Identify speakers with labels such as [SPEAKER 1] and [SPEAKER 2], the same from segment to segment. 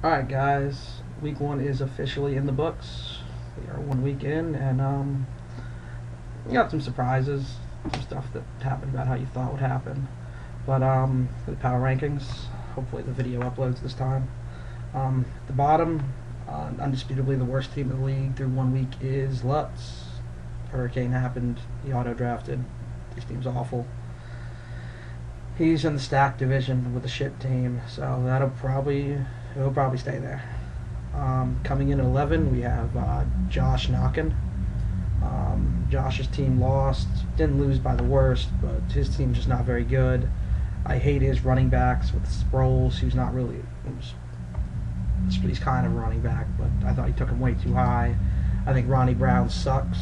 [SPEAKER 1] Alright guys, week 1 is officially in the books. We are 1 week in, and we got some surprises, some stuff that happened about how you thought would happen. But the power rankings, hopefully the video uploads this time. At the bottom, undisputably the worst team in the league through 1 week is Lutz. Hurricane happened, he auto-drafted, this team's awful. He's in the stacked division with a shit team, so he'll probably stay there. Coming in at 11, we have Josh Knockin. Josh's team lost, didn't lose by the worst, but his team's just not very good. I hate his running backs with Sproles, who's not really, he's kind of a running back, but I thought he took him way too high. I think Ronnie Brown sucks,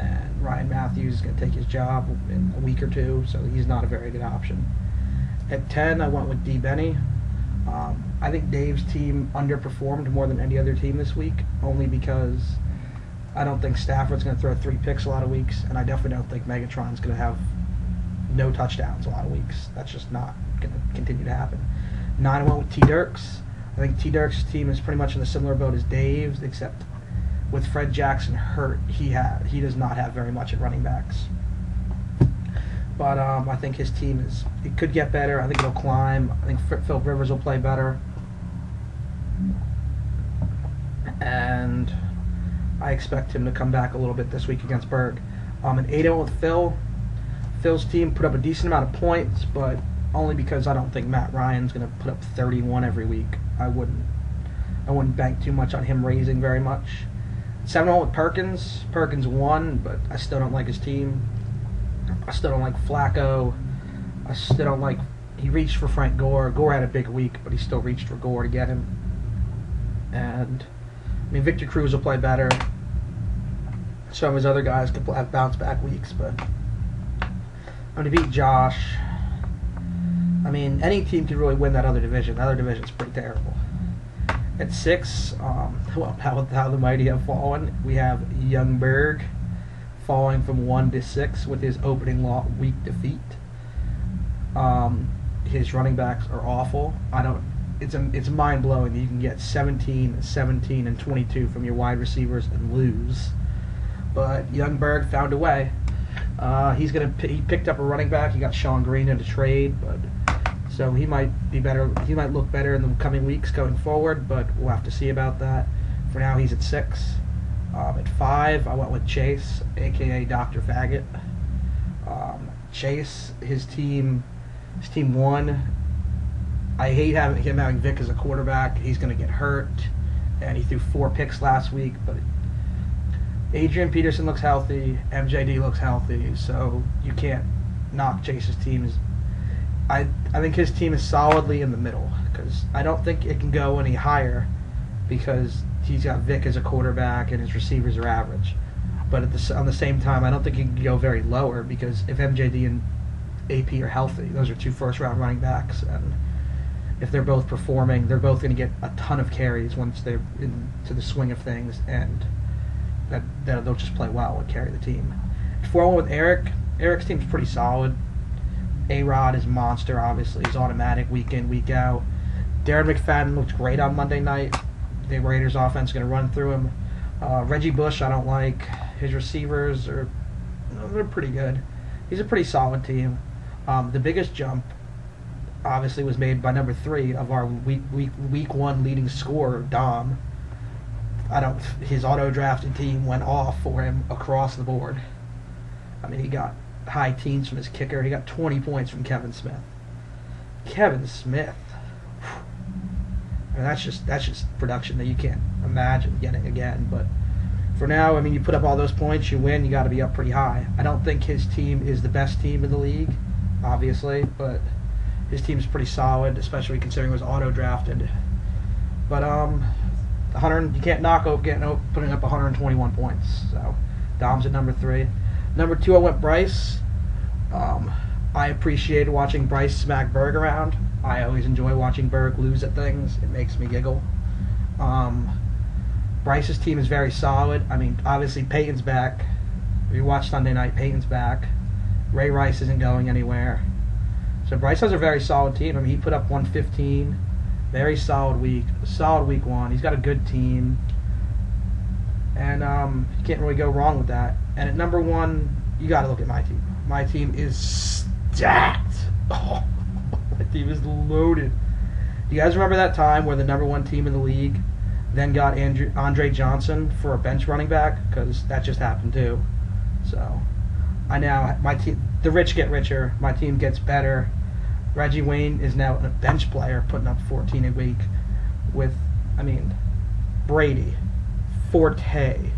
[SPEAKER 1] and Ryan Matthews is going to take his job in a week or two, so he's not a very good option. At 10, I went with D. Benny. I think Dave's team underperformed more than any other team this week, only because I don't think Stafford's going to throw 3 picks a lot of weeks, and I definitely don't think Megatron's going to have no touchdowns a lot of weeks. That's just not going to continue to happen. 9, I went with T. Dirks. I think T. Dirks' team is pretty much in a similar boat as Dave's, except with Fred Jackson hurt, he does not have very much at running backs. But I think his team it could get better. I think it'll climb. I think Phil Rivers will play better. And I expect him to come back a little bit this week against Berg. At 8, I went with Phil. Phil's team put up a decent amount of points, but only because I don't think Matt Ryan's going to put up 31 every week. I wouldn't bank too much on him raising very much. 7, I went with Perkins. Perkins won, but I still don't like his team. I still don't like Flacco. I still don't like... He reached for Frank Gore. Gore had a big week, but he still reached for Gore to get him. And, I mean, Victor Cruz will play better. Some of his other guys could have bounce-back weeks, but I'm going to beat Josh. I mean, any team could really win that other division. The other division's pretty terrible. At 6, well, how the mighty have fallen. We have Youngberg falling from 1 to 6 with his opening week defeat. His running backs are awful. It's mind blowing that you can get 17, 17, and 22 from your wide receivers and lose. But Youngberg found a way. He picked up a running back. He got Sean Green in a trade, but so he might be better. He might look better in the coming weeks going forward, but we'll have to see about that. For now, he's at 6. At 5, I went with Chase, aka Dr. Faggot. Chase, his team won. I hate him having Vic as a quarterback. He's going to get hurt, and he threw 4 picks last week. But Adrian Peterson looks healthy. MJD looks healthy, so you can't knock Chase's team. I think his team is solidly in the middle, because I don't think it can go any higher because he's got Vic as a quarterback and his receivers are average. But on the same time, I don't think he can go very lower, because if MJD and AP are healthy, those are 2 first-round running backs, and if they're both performing, they're both going to get a ton of carries once they're into the swing of things, and they'll just play well and carry the team. At 4, I went with Eric. Eric's team's pretty solid. A-Rod is a monster, obviously. He's automatic week in, week out. Darren McFadden looked great on Monday night. The Raiders' offense is going to run through him. Reggie Bush, I don't like. His receivers they're pretty good. He's a pretty solid team. The biggest jump, obviously, was made by number 3 of our week 1 leading scorer, Dom. His auto-drafted team went off for him across the board. I mean, he got high teens from his kicker. He got 20 points from Kevin Smith. Kevin Smith. I mean, that's just production that you can't imagine getting again. But for now, I mean, you put up all those points, you win, you got to be up pretty high. I don't think his team is the best team in the league, obviously, but his team's pretty solid, especially considering it was auto-drafted. But you can't knock putting up 121 points. So Dom's at number 3. Number 2, I went Bryce. I appreciated watching Bryce smack Berg around. I always enjoy watching Berg lose at things. It makes me giggle. Bryce's team is very solid. I mean, obviously Peyton's back. If you watch Sunday night, Peyton's back. Ray Rice isn't going anywhere. So Bryce has a very solid team. I mean, he put up 115. Very solid week. Solid week 1. He's got a good team. And you can't really go wrong with that. And at number 1, you got to look at my team. My team is stacked. Oh, my team is loaded. You guys remember that time where the number 1 team in the league then got Andre Johnson for a bench running back? Because that just happened too. So my team, the rich get richer. My team gets better. Reggie Wayne is now a bench player, putting up 14 a week with, Brady, Forte.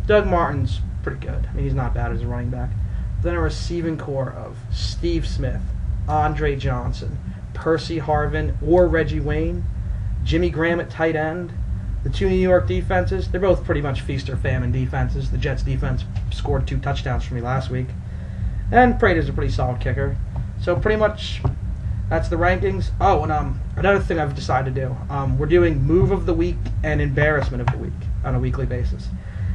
[SPEAKER 1] Doug Martin's pretty good. He's not bad as a running back. Then a receiving core of Steve Smith, Andre Johnson, Percy Harvin or Reggie Wayne, Jimmy Graham at tight end. The 2 New York defenses, they're both pretty much feast or famine defenses. The Jets defense scored 2 touchdowns for me last week. And Prater's a pretty solid kicker. So pretty much that's the rankings. Oh, and another thing I've decided to do. We're doing Move of the Week and Embarrassment of the Week on a weekly basis.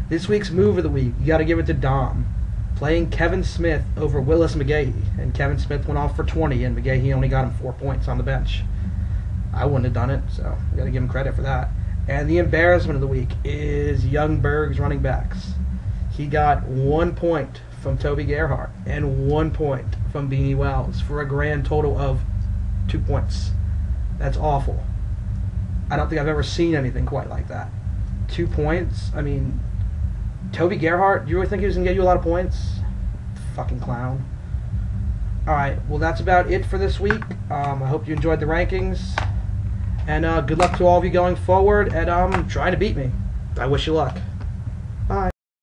[SPEAKER 1] This week's Move of the Week, you got to give it to Dom. Playing Kevin Smith over Willis McGahee. And Kevin Smith went off for 20, and McGahee only got him 4 points on the bench. I wouldn't have done it, so you got to give him credit for that. And the Embarrassment of the Week is Youngberg's running backs. He got 1 point from Toby Gerhart and 1 point from Beanie Wells for a grand total of 2 points. That's awful. I don't think I've ever seen anything quite like that. 2 points? Toby Gerhart, you really think he was going to get you a lot of points? Fucking clown. Alright, well that's about it for this week. I hope you enjoyed the rankings. And good luck to all of you going forward and trying to beat me. I wish you luck.